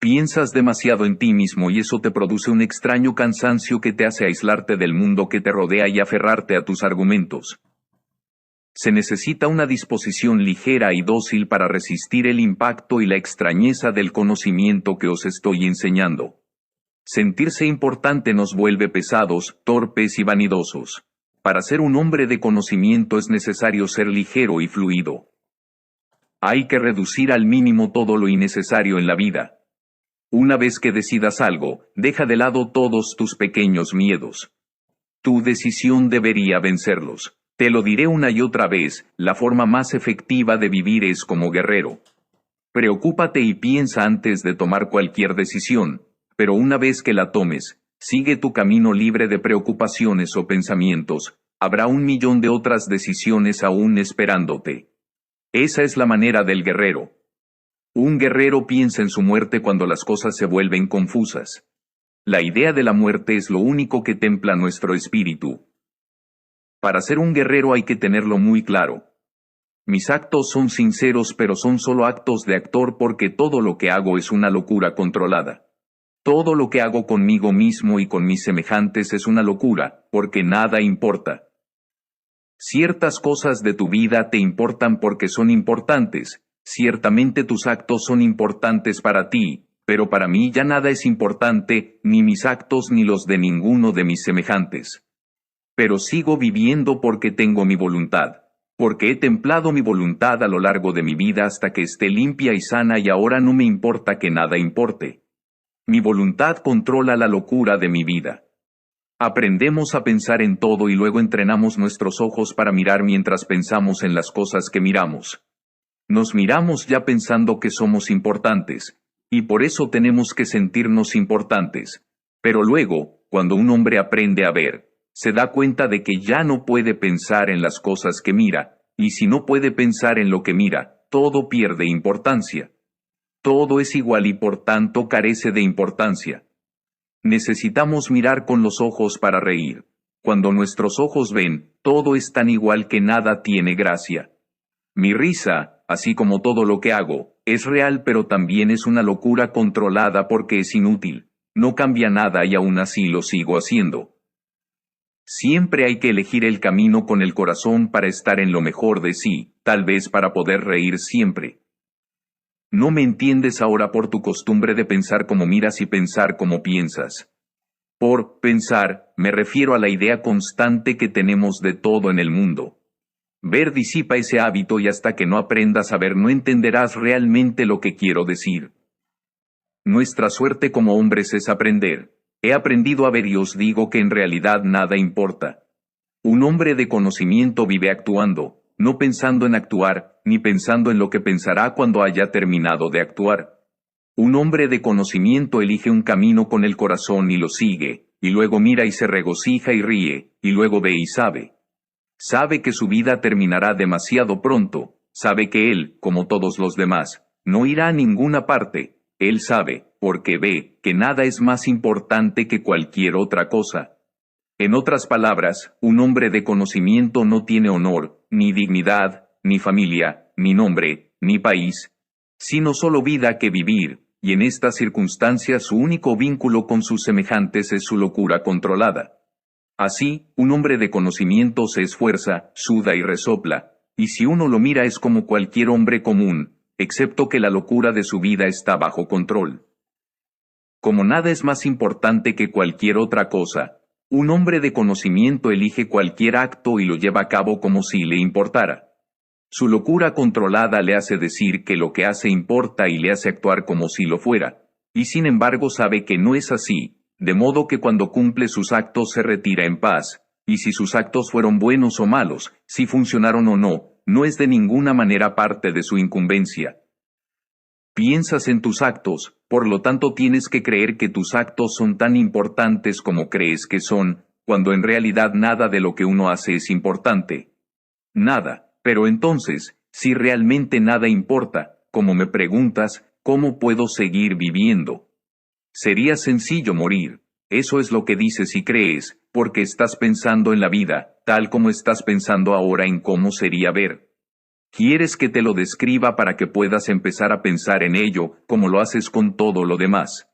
Piensas demasiado en ti mismo y eso te produce un extraño cansancio que te hace aislarte del mundo que te rodea y aferrarte a tus argumentos. Se necesita una disposición ligera y dócil para resistir el impacto y la extrañeza del conocimiento que os estoy enseñando. Sentirse importante nos vuelve pesados, torpes y vanidosos. Para ser un hombre de conocimiento es necesario ser ligero y fluido. Hay que reducir al mínimo todo lo innecesario en la vida. Una vez que decidas algo, deja de lado todos tus pequeños miedos. Tu decisión debería vencerlos. Te lo diré una y otra vez, la forma más efectiva de vivir es como guerrero. Preocúpate y piensa antes de tomar cualquier decisión, pero una vez que la tomes, sigue tu camino libre de preocupaciones o pensamientos. Habrá 1.000.000 de otras decisiones aún esperándote. Esa es la manera del guerrero. Un guerrero piensa en su muerte cuando las cosas se vuelven confusas. La idea de la muerte es lo único que templa nuestro espíritu. Para ser un guerrero hay que tenerlo muy claro. Mis actos son sinceros pero son solo actos de actor porque todo lo que hago es una locura controlada. Todo lo que hago conmigo mismo y con mis semejantes es una locura, porque nada importa. Ciertas cosas de tu vida te importan porque son importantes. Ciertamente tus actos son importantes para ti, pero para mí ya nada es importante, ni mis actos ni los de ninguno de mis semejantes. Pero sigo viviendo porque tengo mi voluntad, porque he templado mi voluntad a lo largo de mi vida hasta que esté limpia y sana y ahora no me importa que nada importe. Mi voluntad controla la locura de mi vida. Aprendemos a pensar en todo y luego entrenamos nuestros ojos para mirar mientras pensamos en las cosas que miramos. Nos miramos ya pensando que somos importantes, y por eso tenemos que sentirnos importantes. Pero luego, cuando un hombre aprende a ver, se da cuenta de que ya no puede pensar en las cosas que mira, y si no puede pensar en lo que mira, todo pierde importancia. Todo es igual y por tanto carece de importancia. Necesitamos mirar con los ojos para reír. Cuando nuestros ojos ven, todo es tan igual que nada tiene gracia. Mi risa, así como todo lo que hago, es real pero también es una locura controlada porque es inútil. No cambia nada y aún así lo sigo haciendo. Siempre hay que elegir el camino con el corazón para estar en lo mejor de sí, tal vez para poder reír siempre. No me entiendes ahora por tu costumbre de pensar como miras y pensar como piensas. Por pensar, me refiero a la idea constante que tenemos de todo en el mundo. Ver disipa ese hábito y hasta que no aprendas a ver no entenderás realmente lo que quiero decir. Nuestra suerte como hombres es aprender. He aprendido a ver y os digo que en realidad nada importa. Un hombre de conocimiento vive actuando, no pensando en actuar, ni pensando en lo que pensará cuando haya terminado de actuar. Un hombre de conocimiento elige un camino con el corazón y lo sigue, y luego mira y se regocija y ríe, y luego ve y sabe. Sabe que su vida terminará demasiado pronto, sabe que él, como todos los demás, no irá a ninguna parte. Él sabe, porque ve, que nada es más importante que cualquier otra cosa. En otras palabras, un hombre de conocimiento no tiene honor, ni dignidad, ni familia, ni nombre, ni país, sino solo vida que vivir, y en estas circunstancias su único vínculo con sus semejantes es su locura controlada. Así, un hombre de conocimiento se esfuerza, suda y resopla, y si uno lo mira es como cualquier hombre común, excepto que la locura de su vida está bajo control. Como nada es más importante que cualquier otra cosa, un hombre de conocimiento elige cualquier acto y lo lleva a cabo como si le importara. Su locura controlada le hace decir que lo que hace importa y le hace actuar como si lo fuera, y sin embargo sabe que no es así, de modo que cuando cumple sus actos se retira en paz, y si sus actos fueron buenos o malos, si funcionaron o no, no es de ninguna manera parte de su incumbencia. Piensas en tus actos, por lo tanto tienes que creer que tus actos son tan importantes como crees que son, cuando en realidad nada de lo que uno hace es importante. Nada, pero entonces, si realmente nada importa, como me preguntas, ¿cómo puedo seguir viviendo? Sería sencillo morir. Eso es lo que dices y crees, porque estás pensando en la vida, tal como estás pensando ahora en cómo sería ver. Quieres que te lo describa para que puedas empezar a pensar en ello, como lo haces con todo lo demás.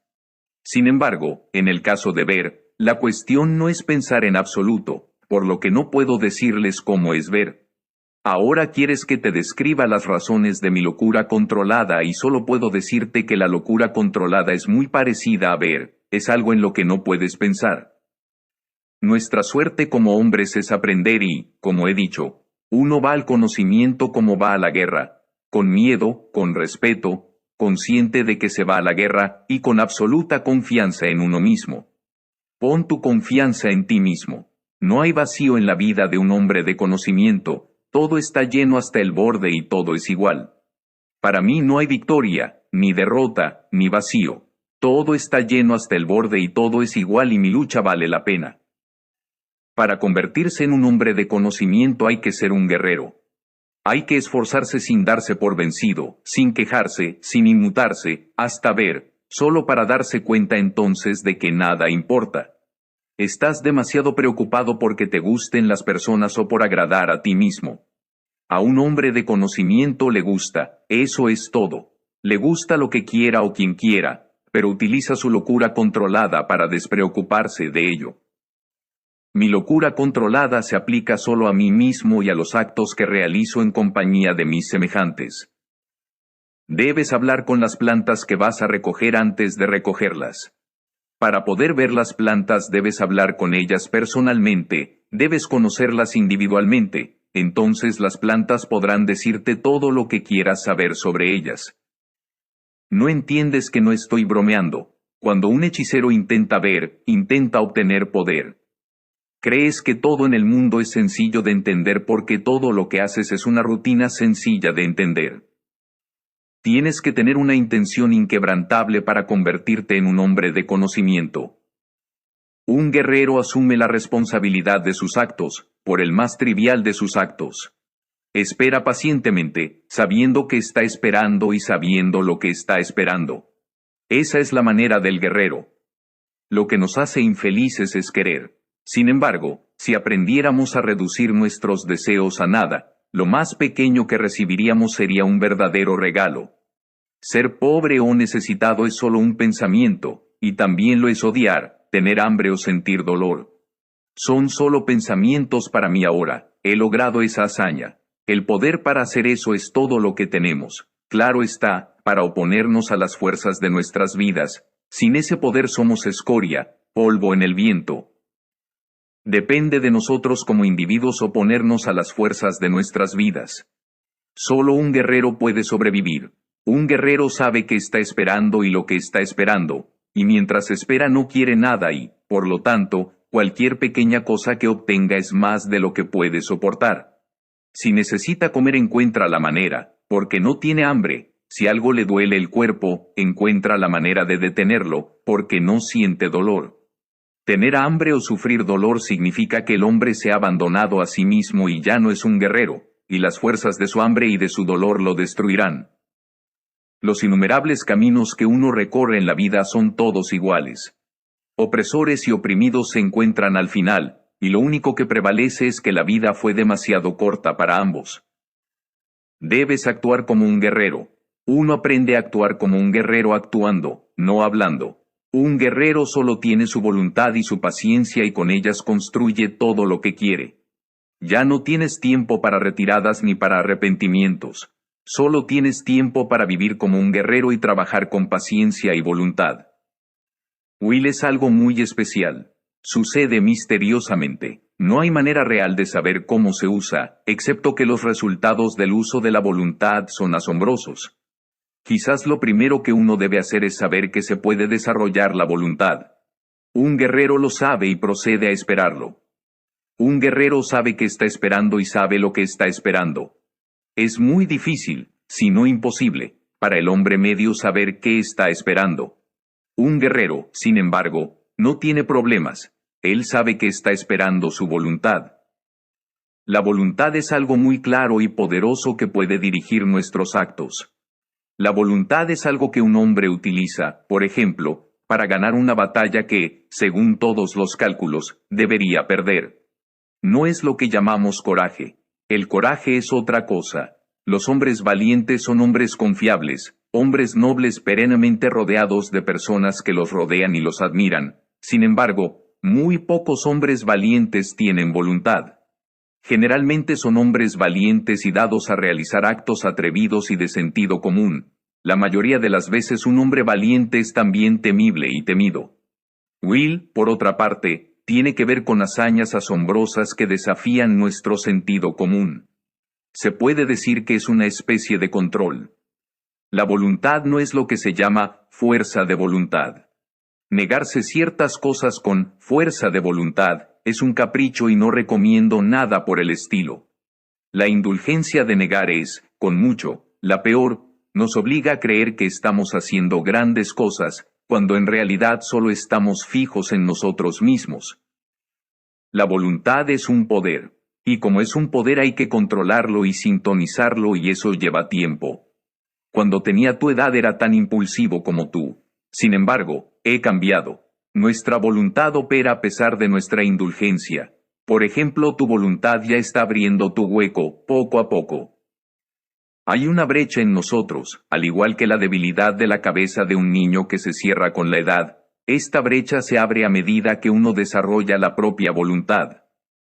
Sin embargo, en el caso de ver, la cuestión no es pensar en absoluto, por lo que no puedo decirles cómo es ver. Ahora quieres que te describa las razones de mi locura controlada y solo puedo decirte que la locura controlada es muy parecida a ver, es algo en lo que no puedes pensar. Nuestra suerte como hombres es aprender y, como he dicho, uno va al conocimiento como va a la guerra, con miedo, con respeto, consciente de que se va a la guerra y con absoluta confianza en uno mismo. Pon tu confianza en ti mismo. No hay vacío en la vida de un hombre de conocimiento, todo está lleno hasta el borde y todo es igual. Para mí no hay victoria, ni derrota, ni vacío. Todo está lleno hasta el borde y todo es igual y mi lucha vale la pena. Para convertirse en un hombre de conocimiento hay que ser un guerrero. Hay que esforzarse sin darse por vencido, sin quejarse, sin inmutarse, hasta ver, solo para darse cuenta entonces de que nada importa. Estás demasiado preocupado porque te gusten las personas o por agradar a ti mismo. A un hombre de conocimiento le gusta, eso es todo. Le gusta lo que quiera o quien quiera, pero utiliza su locura controlada para despreocuparse de ello. Mi locura controlada se aplica solo a mí mismo y a los actos que realizo en compañía de mis semejantes. Debes hablar con las plantas que vas a recoger antes de recogerlas. Para poder ver las plantas debes hablar con ellas personalmente, debes conocerlas individualmente, entonces las plantas podrán decirte todo lo que quieras saber sobre ellas. No entiendes que no estoy bromeando. Cuando un hechicero intenta ver, intenta obtener poder. Crees que todo en el mundo es sencillo de entender porque todo lo que haces es una rutina sencilla de entender. Tienes que tener una intención inquebrantable para convertirte en un hombre de conocimiento. Un guerrero asume la responsabilidad de sus actos, por el más trivial de sus actos. Espera pacientemente, sabiendo que está esperando y sabiendo lo que está esperando. Esa es la manera del guerrero. Lo que nos hace infelices es querer. Sin embargo, si aprendiéramos a reducir nuestros deseos a nada, lo más pequeño que recibiríamos sería un verdadero regalo. Ser pobre o necesitado es solo un pensamiento, y también lo es odiar, tener hambre o sentir dolor. Son solo pensamientos para mí ahora, he logrado esa hazaña. El poder para hacer eso es todo lo que tenemos. Claro está, para oponernos a las fuerzas de nuestras vidas. Sin ese poder somos escoria, polvo en el viento. Depende de nosotros como individuos oponernos a las fuerzas de nuestras vidas. Solo un guerrero puede sobrevivir. Un guerrero sabe que está esperando y lo que está esperando, y mientras espera no quiere nada y, por lo tanto, cualquier pequeña cosa que obtenga es más de lo que puede soportar. Si necesita comer encuentra la manera, porque no tiene hambre. Si algo le duele el cuerpo, encuentra la manera de detenerlo, porque no siente dolor. Tener hambre o sufrir dolor significa que el hombre se ha abandonado a sí mismo y ya no es un guerrero, y las fuerzas de su hambre y de su dolor lo destruirán. Los innumerables caminos que uno recorre en la vida son todos iguales. Opresores y oprimidos se encuentran al final, y lo único que prevalece es que la vida fue demasiado corta para ambos. Debes actuar como un guerrero. Uno aprende a actuar como un guerrero actuando, no hablando. Un guerrero solo tiene su voluntad y su paciencia y con ellas construye todo lo que quiere. Ya no tienes tiempo para retiradas ni para arrepentimientos. Solo tienes tiempo para vivir como un guerrero y trabajar con paciencia y voluntad. Will es algo muy especial. Sucede misteriosamente. No hay manera real de saber cómo se usa, excepto que los resultados del uso de la voluntad son asombrosos. Quizás lo primero que uno debe hacer es saber que se puede desarrollar la voluntad. Un guerrero lo sabe y procede a esperarlo. Un guerrero sabe que está esperando y sabe lo que está esperando. Es muy difícil, si no imposible, para el hombre medio saber qué está esperando. Un guerrero, sin embargo, no tiene problemas. Él sabe que está esperando su voluntad. La voluntad es algo muy claro y poderoso que puede dirigir nuestros actos. La voluntad es algo que un hombre utiliza, por ejemplo, para ganar una batalla que, según todos los cálculos, debería perder. No es lo que llamamos coraje. El coraje es otra cosa. Los hombres valientes son hombres confiables, hombres nobles perennemente rodeados de personas que los rodean y los admiran. Sin embargo, muy pocos hombres valientes tienen voluntad. Generalmente son hombres valientes y dados a realizar actos atrevidos y de sentido común. La mayoría de las veces un hombre valiente es también temible y temido. Will, por otra parte, tiene que ver con hazañas asombrosas que desafían nuestro sentido común. Se puede decir que es una especie de control. La voluntad no es lo que se llama fuerza de voluntad. Negarse ciertas cosas con fuerza de voluntad es un capricho y no recomiendo nada por el estilo. La indulgencia de negar es, con mucho, la peor, nos obliga a creer que estamos haciendo grandes cosas, cuando en realidad solo estamos fijos en nosotros mismos. La voluntad es un poder, y como es un poder hay que controlarlo y sintonizarlo y eso lleva tiempo. Cuando tenía tu edad era tan impulsivo como tú. Sin embargo, he cambiado. Nuestra voluntad opera a pesar de nuestra indulgencia. Por ejemplo, tu voluntad ya está abriendo tu hueco, poco a poco. Hay una brecha en nosotros, al igual que la debilidad de la cabeza de un niño que se cierra con la edad. Esta brecha se abre a medida que uno desarrolla la propia voluntad.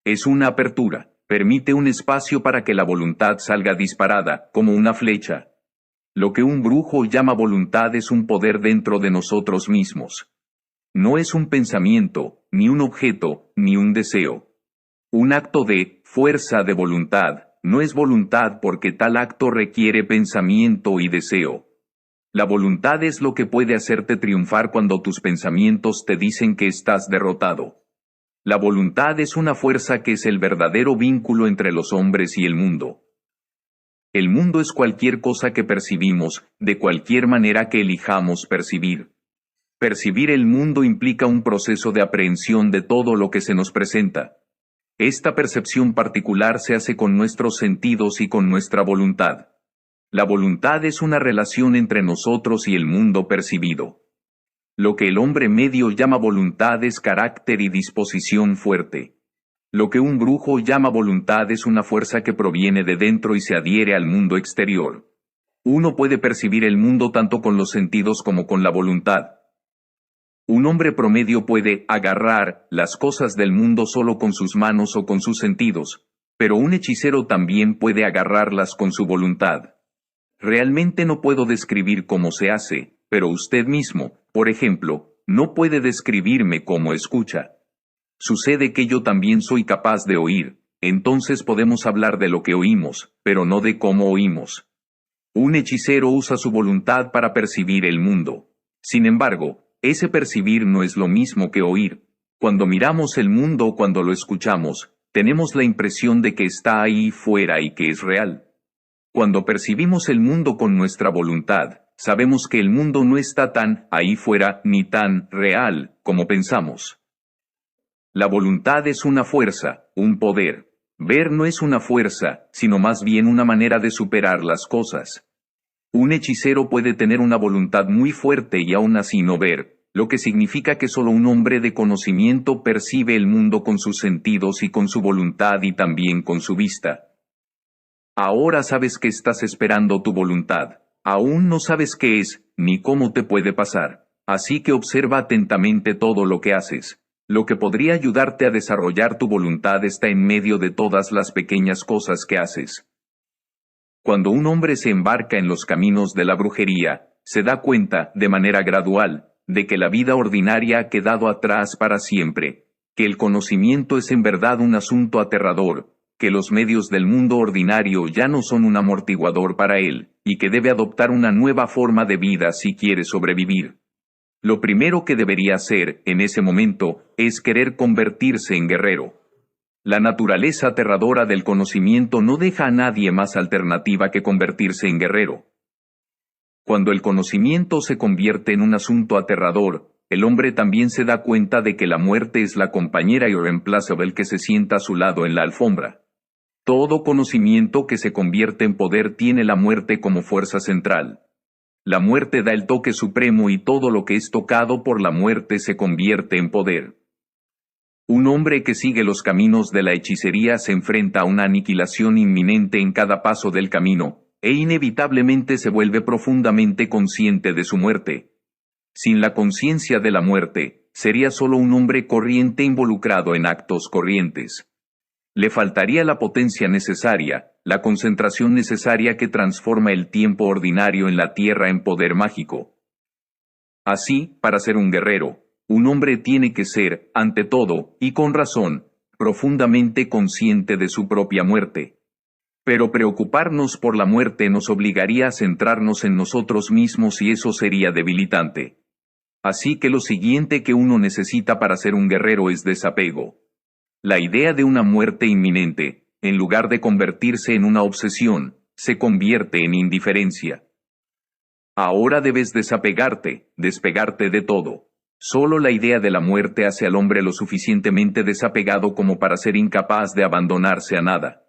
Es una apertura, permite un espacio para que la voluntad salga disparada, como una flecha. Lo que un brujo llama voluntad es un poder dentro de nosotros mismos. No es un pensamiento, ni un objeto, ni un deseo. Un acto de fuerza de voluntad no es voluntad porque tal acto requiere pensamiento y deseo. La voluntad es lo que puede hacerte triunfar cuando tus pensamientos te dicen que estás derrotado. La voluntad es una fuerza que es el verdadero vínculo entre los hombres y el mundo. El mundo es cualquier cosa que percibimos, de cualquier manera que elijamos percibir. Percibir el mundo implica un proceso de aprehensión de todo lo que se nos presenta. Esta percepción particular se hace con nuestros sentidos y con nuestra voluntad. La voluntad es una relación entre nosotros y el mundo percibido. Lo que el hombre medio llama voluntad es carácter y disposición fuerte. Lo que un brujo llama voluntad es una fuerza que proviene de dentro y se adhiere al mundo exterior. Uno puede percibir el mundo tanto con los sentidos como con la voluntad. Un hombre promedio puede agarrar las cosas del mundo solo con sus manos o con sus sentidos, pero un hechicero también puede agarrarlas con su voluntad. Realmente no puedo describir cómo se hace, pero usted mismo, por ejemplo, no puede describirme cómo escucha. Sucede que yo también soy capaz de oír, entonces podemos hablar de lo que oímos, pero no de cómo oímos. Un hechicero usa su voluntad para percibir el mundo. Sin embargo, ese percibir no es lo mismo que oír. Cuando miramos el mundo o cuando lo escuchamos, tenemos la impresión de que está ahí fuera y que es real. Cuando percibimos el mundo con nuestra voluntad, sabemos que el mundo no está tan ahí fuera ni tan real como pensamos. La voluntad es una fuerza, un poder. Ver no es una fuerza, sino más bien una manera de superar las cosas. Un hechicero puede tener una voluntad muy fuerte y aún así no ver, lo que significa que solo un hombre de conocimiento percibe el mundo con sus sentidos y con su voluntad y también con su vista. Ahora sabes que estás esperando tu voluntad. Aún no sabes qué es, ni cómo te puede pasar. Así que observa atentamente todo lo que haces. Lo que podría ayudarte a desarrollar tu voluntad está en medio de todas las pequeñas cosas que haces. Cuando un hombre se embarca en los caminos de la brujería, se da cuenta, de manera gradual, de que la vida ordinaria ha quedado atrás para siempre, que el conocimiento es en verdad un asunto aterrador, que los medios del mundo ordinario ya no son un amortiguador para él, y que debe adoptar una nueva forma de vida si quiere sobrevivir. Lo primero que debería hacer, en ese momento, es querer convertirse en guerrero. La naturaleza aterradora del conocimiento no deja a nadie más alternativa que convertirse en guerrero. Cuando el conocimiento se convierte en un asunto aterrador, el hombre también se da cuenta de que la muerte es la compañera irreemplazable que se sienta a su lado en la alfombra. Todo conocimiento que se convierte en poder tiene la muerte como fuerza central. La muerte da el toque supremo y todo lo que es tocado por la muerte se convierte en poder. Un hombre que sigue los caminos de la hechicería se enfrenta a una aniquilación inminente en cada paso del camino, e inevitablemente se vuelve profundamente consciente de su muerte. Sin la conciencia de la muerte, sería solo un hombre corriente involucrado en actos corrientes. Le faltaría la potencia necesaria, la concentración necesaria que transforma el tiempo ordinario en la tierra en poder mágico. Así, para ser un guerrero, un hombre tiene que ser, ante todo, y con razón, profundamente consciente de su propia muerte. Pero preocuparnos por la muerte nos obligaría a centrarnos en nosotros mismos y eso sería debilitante. Así que lo siguiente que uno necesita para ser un guerrero es desapego. La idea de una muerte inminente, en lugar de convertirse en una obsesión, se convierte en indiferencia. Ahora debes despegarte de todo. Solo la idea de la muerte hace al hombre lo suficientemente desapegado como para ser incapaz de abandonarse a nada.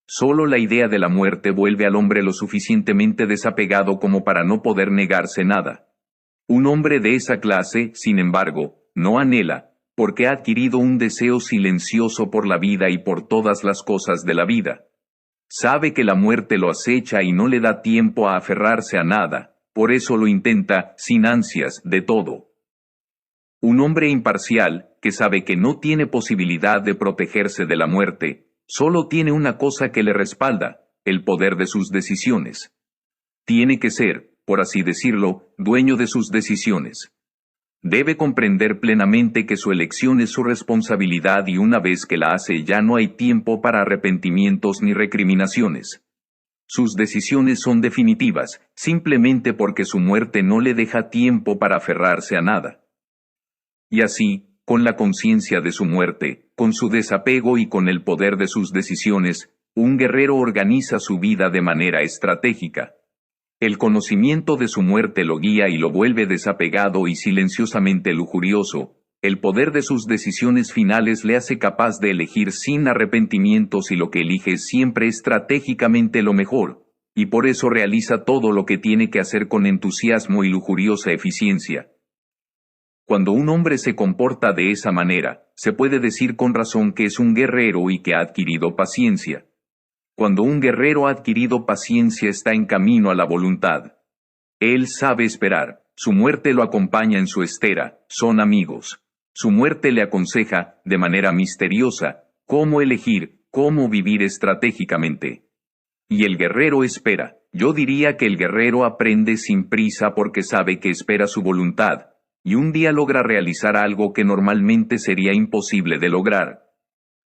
Solo la idea de la muerte vuelve al hombre lo suficientemente desapegado como para no poder negarse nada. Un hombre de esa clase, sin embargo, no anhela, porque ha adquirido un deseo silencioso por la vida y por todas las cosas de la vida. Sabe que la muerte lo acecha y no le da tiempo a aferrarse a nada, por eso lo intenta, sin ansias, de todo. Un hombre imparcial, que sabe que no tiene posibilidad de protegerse de la muerte, solo tiene una cosa que le respalda, el poder de sus decisiones. Tiene que ser, por así decirlo, dueño de sus decisiones. Debe comprender plenamente que su elección es su responsabilidad y una vez que la hace ya no hay tiempo para arrepentimientos ni recriminaciones. Sus decisiones son definitivas, simplemente porque su muerte no le deja tiempo para aferrarse a nada. Y así, con la conciencia de su muerte, con su desapego y con el poder de sus decisiones, un guerrero organiza su vida de manera estratégica. El conocimiento de su muerte lo guía y lo vuelve desapegado y silenciosamente lujurioso. El poder de sus decisiones finales le hace capaz de elegir sin arrepentimientos y lo que elige siempre estratégicamente lo mejor, y por eso realiza todo lo que tiene que hacer con entusiasmo y lujuriosa eficiencia. Cuando un hombre se comporta de esa manera, se puede decir con razón que es un guerrero y que ha adquirido paciencia. Cuando un guerrero ha adquirido paciencia está en camino a la voluntad. Él sabe esperar, su muerte lo acompaña en su estera, son amigos. Su muerte le aconseja, de manera misteriosa, cómo elegir, cómo vivir estratégicamente. Y el guerrero espera. Yo diría que el guerrero aprende sin prisa porque sabe que espera su voluntad, y un día logra realizar algo que normalmente sería imposible de lograr.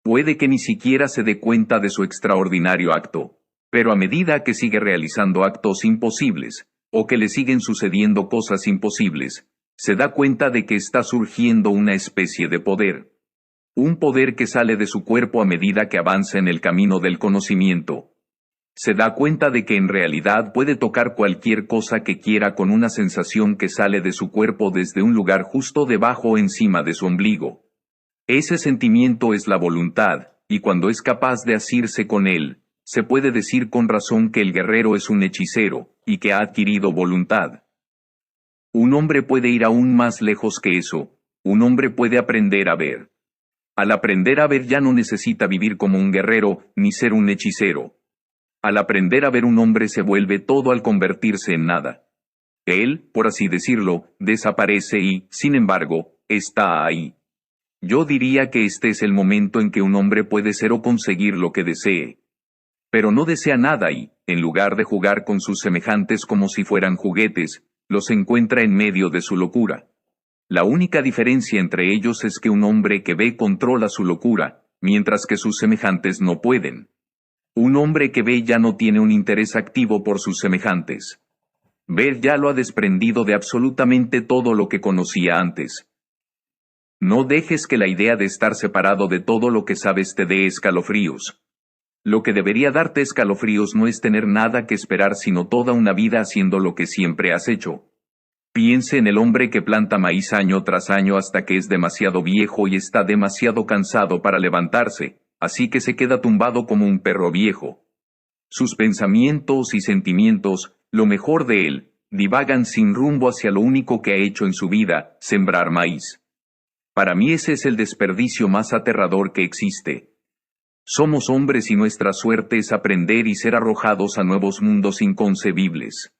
Puede que ni siquiera se dé cuenta de su extraordinario acto, pero a medida que sigue realizando actos imposibles, o que le siguen sucediendo cosas imposibles, se da cuenta de que está surgiendo una especie de poder. Un poder que sale de su cuerpo a medida que avanza en el camino del conocimiento. Se da cuenta de que en realidad puede tocar cualquier cosa que quiera con una sensación que sale de su cuerpo desde un lugar justo debajo o encima de su ombligo. Ese sentimiento es la voluntad, y cuando es capaz de asirse con él, se puede decir con razón que el guerrero es un hechicero, y que ha adquirido voluntad. Un hombre puede ir aún más lejos que eso, un hombre puede aprender a ver. Al aprender a ver ya no necesita vivir como un guerrero, ni ser un hechicero. Al aprender a ver un hombre se vuelve todo al convertirse en nada. Él, por así decirlo, desaparece y, sin embargo, está ahí. Yo diría que este es el momento en que un hombre puede ser o conseguir lo que desee. Pero no desea nada y, en lugar de jugar con sus semejantes como si fueran juguetes, los encuentra en medio de su locura. La única diferencia entre ellos es que un hombre que ve controla su locura, mientras que sus semejantes no pueden. Un hombre que ve ya no tiene un interés activo por sus semejantes. Ver ya lo ha desprendido de absolutamente todo lo que conocía antes. No dejes que la idea de estar separado de todo lo que sabes te dé escalofríos. Lo que debería darte escalofríos no es tener nada que esperar sino toda una vida haciendo lo que siempre has hecho. Piense en el hombre que planta maíz año tras año hasta que es demasiado viejo y está demasiado cansado para levantarse, así que se queda tumbado como un perro viejo. Sus pensamientos y sentimientos, lo mejor de él, divagan sin rumbo hacia lo único que ha hecho en su vida, sembrar maíz. Para mí ese es el desperdicio más aterrador que existe. Somos hombres y nuestra suerte es aprender y ser arrojados a nuevos mundos inconcebibles.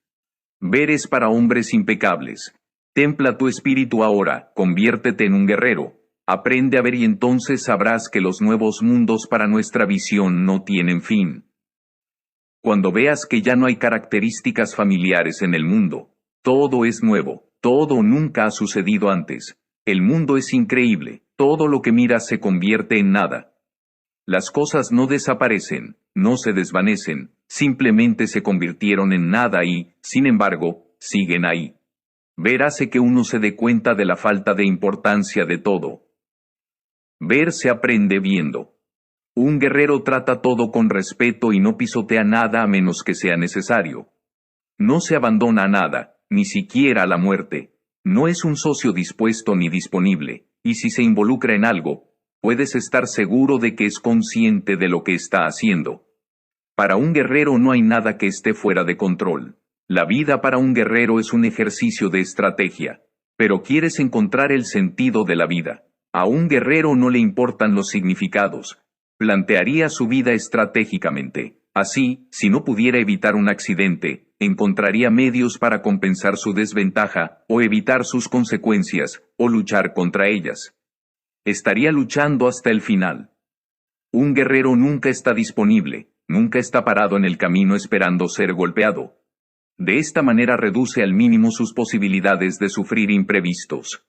Ver es para hombres impecables. Templa tu espíritu ahora, conviértete en un guerrero. Aprende a ver y entonces sabrás que los nuevos mundos para nuestra visión no tienen fin. Cuando veas que ya no hay características familiares en el mundo, todo es nuevo, todo nunca ha sucedido antes. El mundo es increíble, todo lo que miras se convierte en nada. Las cosas no desaparecen, no se desvanecen, simplemente se convirtieron en nada y, sin embargo, siguen ahí. Ver hace que uno se dé cuenta de la falta de importancia de todo. Ver se aprende viendo. Un guerrero trata todo con respeto y no pisotea nada a menos que sea necesario. No se abandona a nada, ni siquiera a la muerte. No es un socio dispuesto ni disponible, y si se involucra en algo, puedes estar seguro de que es consciente de lo que está haciendo. Para un guerrero no hay nada que esté fuera de control. La vida para un guerrero es un ejercicio de estrategia, pero quieres encontrar el sentido de la vida. A un guerrero no le importan los significados. Plantearía su vida estratégicamente. Así, si no pudiera evitar un accidente, encontraría medios para compensar su desventaja, o evitar sus consecuencias, o luchar contra ellas. Estaría luchando hasta el final. Un guerrero nunca está disponible, nunca está parado en el camino esperando ser golpeado. De esta manera reduce al mínimo sus posibilidades de sufrir imprevistos.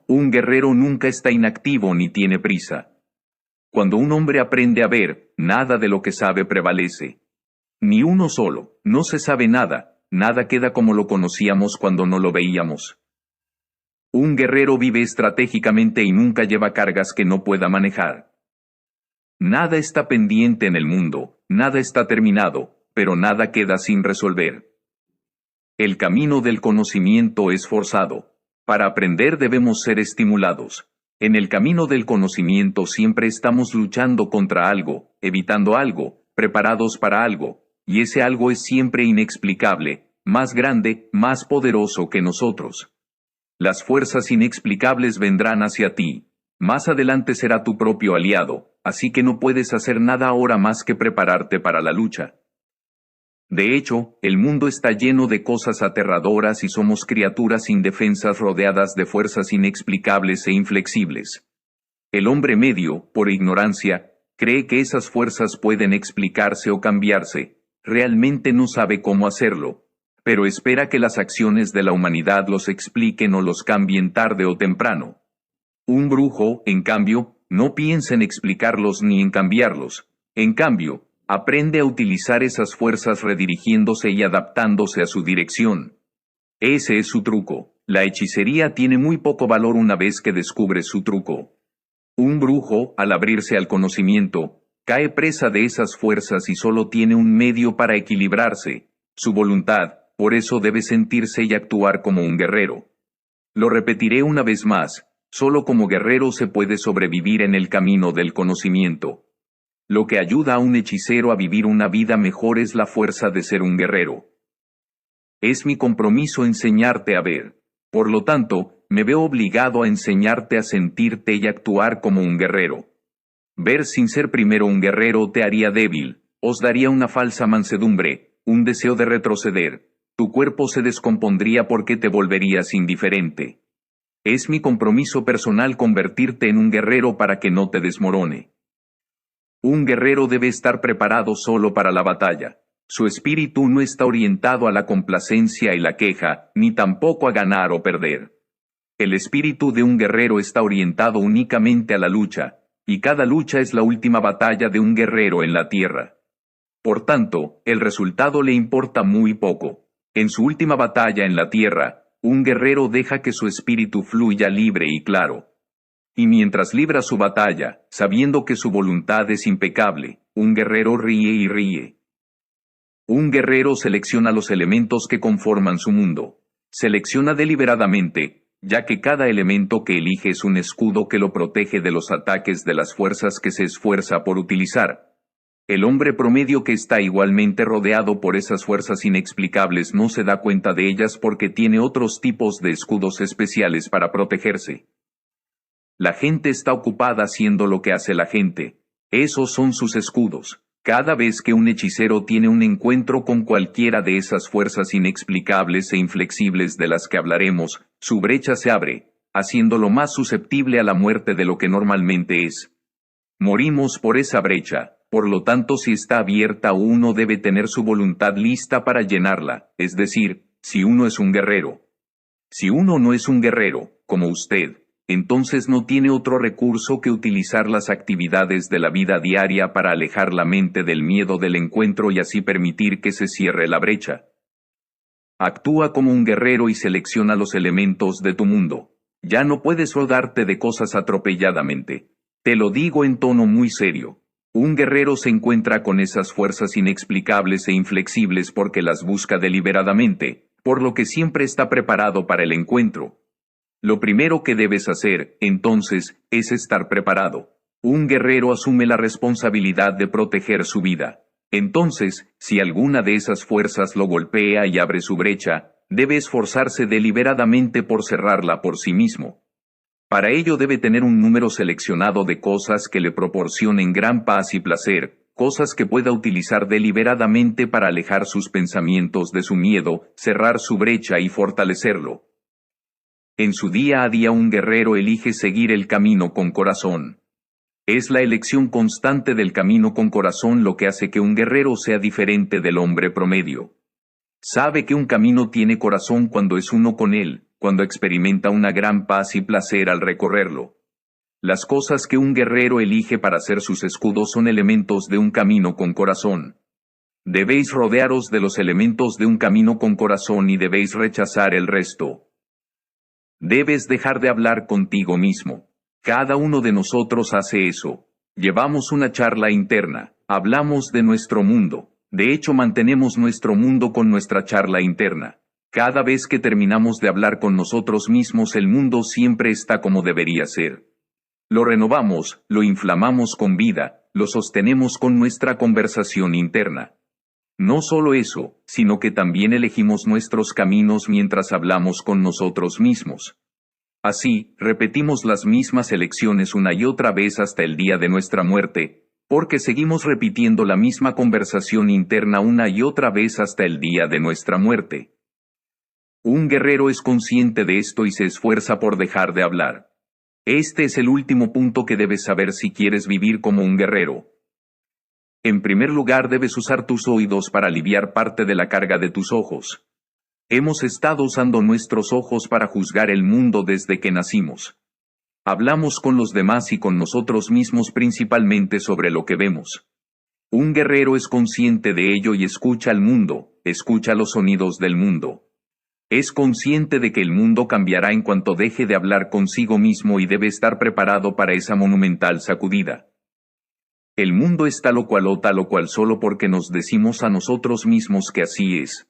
Un guerrero nunca está inactivo ni tiene prisa. Cuando un hombre aprende a ver, nada de lo que sabe prevalece. Ni uno solo, no se sabe nada, nada queda como lo conocíamos cuando no lo veíamos. Un guerrero vive estratégicamente y nunca lleva cargas que no pueda manejar. Nada está pendiente en el mundo, nada está terminado, pero nada queda sin resolver. El camino del conocimiento es forzado. Para aprender debemos ser estimulados. En el camino del conocimiento siempre estamos luchando contra algo, evitando algo, preparados para algo, y ese algo es siempre inexplicable, más grande, más poderoso que nosotros. Las fuerzas inexplicables vendrán hacia ti. Más adelante será tu propio aliado, así que no puedes hacer nada ahora más que prepararte para la lucha. De hecho, el mundo está lleno de cosas aterradoras y somos criaturas indefensas rodeadas de fuerzas inexplicables e inflexibles. El hombre medio, por ignorancia, cree que esas fuerzas pueden explicarse o cambiarse. Realmente no sabe cómo hacerlo, pero espera que las acciones de la humanidad los expliquen o los cambien tarde o temprano. Un brujo, en cambio, no piensa en explicarlos ni en cambiarlos. En cambio, aprende a utilizar esas fuerzas redirigiéndose y adaptándose a su dirección. Ese es su truco. La hechicería tiene muy poco valor una vez que descubres su truco. Un brujo, al abrirse al conocimiento, cae presa de esas fuerzas y solo tiene un medio para equilibrarse, su voluntad, por eso debe sentirse y actuar como un guerrero. Lo repetiré una vez más, solo como guerrero se puede sobrevivir en el camino del conocimiento. Lo que ayuda a un hechicero a vivir una vida mejor es la fuerza de ser un guerrero. Es mi compromiso enseñarte a ver. Por lo tanto, me veo obligado a enseñarte a sentirte y actuar como un guerrero. Ver sin ser primero un guerrero te haría débil, os daría una falsa mansedumbre, un deseo de retroceder. Tu cuerpo se descompondría porque te volverías indiferente. Es mi compromiso personal convertirte en un guerrero para que no te desmorone. Un guerrero debe estar preparado solo para la batalla. Su espíritu no está orientado a la complacencia y la queja, ni tampoco a ganar o perder. El espíritu de un guerrero está orientado únicamente a la lucha, y cada lucha es la última batalla de un guerrero en la tierra. Por tanto, el resultado le importa muy poco. En su última batalla en la tierra, un guerrero deja que su espíritu fluya libre y claro. Y mientras libra su batalla, sabiendo que su voluntad es impecable, un guerrero ríe y ríe. Un guerrero selecciona los elementos que conforman su mundo. Selecciona deliberadamente, ya que cada elemento que elige es un escudo que lo protege de los ataques de las fuerzas que se esfuerza por utilizar. El hombre promedio que está igualmente rodeado por esas fuerzas inexplicables no se da cuenta de ellas porque tiene otros tipos de escudos especiales para protegerse. La gente está ocupada haciendo lo que hace la gente. Esos son sus escudos. Cada vez que un hechicero tiene un encuentro con cualquiera de esas fuerzas inexplicables e inflexibles de las que hablaremos, su brecha se abre, haciéndolo más susceptible a la muerte de lo que normalmente es. Morimos por esa brecha, por lo tanto si está abierta uno debe tener su voluntad lista para llenarla, es decir, si uno es un guerrero. Si uno no es un guerrero, como usted, entonces no tiene otro recurso que utilizar las actividades de la vida diaria para alejar la mente del miedo del encuentro y así permitir que se cierre la brecha. Actúa como un guerrero y selecciona los elementos de tu mundo. Ya no puedes rodarte de cosas atropelladamente. Te lo digo en tono muy serio. Un guerrero se encuentra con esas fuerzas inexplicables e inflexibles porque las busca deliberadamente, por lo que siempre está preparado para el encuentro. Lo primero que debes hacer, entonces, es estar preparado. Un guerrero asume la responsabilidad de proteger su vida. Entonces, si alguna de esas fuerzas lo golpea y abre su brecha, debe esforzarse deliberadamente por cerrarla por sí mismo. Para ello debe tener un número seleccionado de cosas que le proporcionen gran paz y placer, cosas que pueda utilizar deliberadamente para alejar sus pensamientos de su miedo, cerrar su brecha y fortalecerlo. En su día a día un guerrero elige seguir el camino con corazón. Es la elección constante del camino con corazón lo que hace que un guerrero sea diferente del hombre promedio. Sabe que un camino tiene corazón cuando es uno con él, cuando experimenta una gran paz y placer al recorrerlo. Las cosas que un guerrero elige para hacer sus escudos son elementos de un camino con corazón. Debéis rodearos de los elementos de un camino con corazón y debéis rechazar el resto. Debes dejar de hablar contigo mismo. Cada uno de nosotros hace eso. Llevamos una charla interna, hablamos de nuestro mundo. De hecho, mantenemos nuestro mundo con nuestra charla interna. Cada vez que terminamos de hablar con nosotros mismos, el mundo siempre está como debería ser. Lo renovamos, lo inflamamos con vida, lo sostenemos con nuestra conversación interna. No solo eso, sino que también elegimos nuestros caminos mientras hablamos con nosotros mismos. Así, repetimos las mismas elecciones una y otra vez hasta el día de nuestra muerte, porque seguimos repitiendo la misma conversación interna una y otra vez hasta el día de nuestra muerte. Un guerrero es consciente de esto y se esfuerza por dejar de hablar. Este es el último punto que debes saber si quieres vivir como un guerrero. En primer lugar, debes usar tus oídos para aliviar parte de la carga de tus ojos. Hemos estado usando nuestros ojos para juzgar el mundo desde que nacimos. Hablamos con los demás y con nosotros mismos principalmente sobre lo que vemos. Un guerrero es consciente de ello y escucha al mundo, escucha los sonidos del mundo. Es consciente de que el mundo cambiará en cuanto deje de hablar consigo mismo y debe estar preparado para esa monumental sacudida. El mundo es tal o cual solo porque nos decimos a nosotros mismos que así es.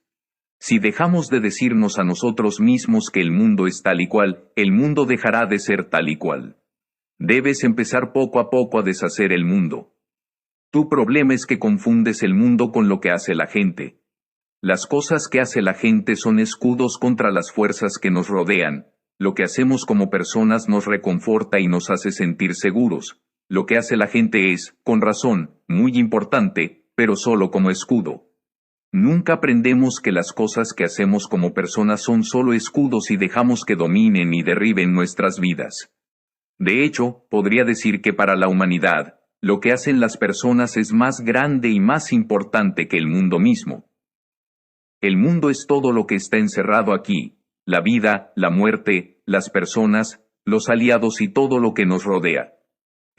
Si dejamos de decirnos a nosotros mismos que el mundo es tal y cual, el mundo dejará de ser tal y cual. Debes empezar poco a poco a deshacer el mundo. Tu problema es que confundes el mundo con lo que hace la gente. Las cosas que hace la gente son escudos contra las fuerzas que nos rodean. Lo que hacemos como personas nos reconforta y nos hace sentir seguros. Lo que hace la gente es, con razón, muy importante, pero solo como escudo. Nunca aprendemos que las cosas que hacemos como personas son solo escudos y dejamos que dominen y derriben nuestras vidas. De hecho, podría decir que para la humanidad, lo que hacen las personas es más grande y más importante que el mundo mismo. El mundo es todo lo que está encerrado aquí, la vida, la muerte, las personas, los aliados y todo lo que nos rodea.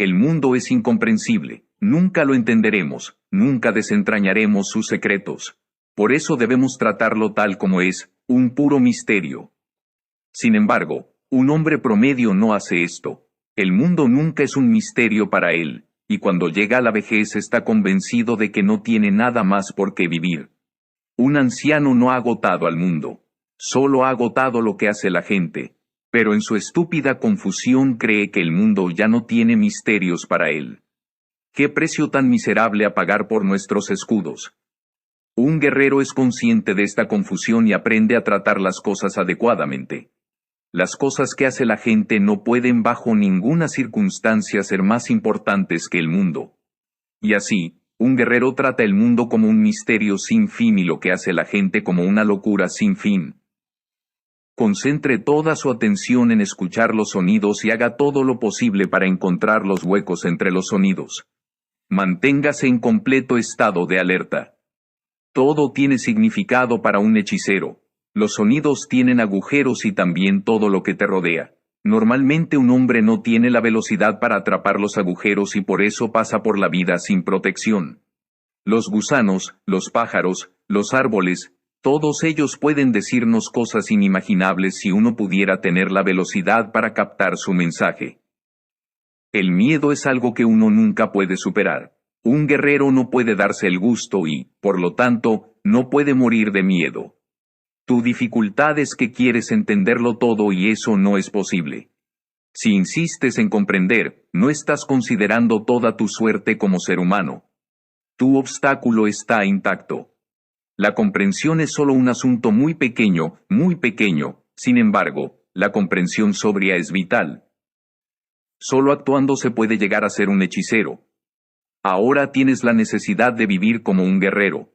El mundo es incomprensible, nunca lo entenderemos, nunca desentrañaremos sus secretos. Por eso debemos tratarlo tal como es, un puro misterio. Sin embargo, un hombre promedio no hace esto. El mundo nunca es un misterio para él, y cuando llega a la vejez está convencido de que no tiene nada más por qué vivir. Un anciano no ha agotado al mundo, solo ha agotado lo que hace la gente. Pero en su estúpida confusión cree que el mundo ya no tiene misterios para él. ¿Qué precio tan miserable a pagar por nuestros escudos? Un guerrero es consciente de esta confusión y aprende a tratar las cosas adecuadamente. Las cosas que hace la gente no pueden bajo ninguna circunstancia ser más importantes que el mundo. Y así, un guerrero trata el mundo como un misterio sin fin y lo que hace la gente como una locura sin fin. Concentre toda su atención en escuchar los sonidos y haga todo lo posible para encontrar los huecos entre los sonidos. Manténgase en completo estado de alerta. Todo tiene significado para un hechicero. Los sonidos tienen agujeros y también todo lo que te rodea. Normalmente un hombre no tiene la velocidad para atrapar los agujeros y por eso pasa por la vida sin protección. Los gusanos, los pájaros, los árboles, todos ellos pueden decirnos cosas inimaginables si uno pudiera tener la velocidad para captar su mensaje. El miedo es algo que uno nunca puede superar. Un guerrero no puede darse el gusto y, por lo tanto, no puede morir de miedo. Tu dificultad es que quieres entenderlo todo y eso no es posible. Si insistes en comprender, no estás considerando toda tu suerte como ser humano. Tu obstáculo está intacto. La comprensión es solo un asunto muy pequeño, sin embargo, la comprensión sobria es vital. Solo actuando se puede llegar a ser un hechicero. Ahora tienes la necesidad de vivir como un guerrero.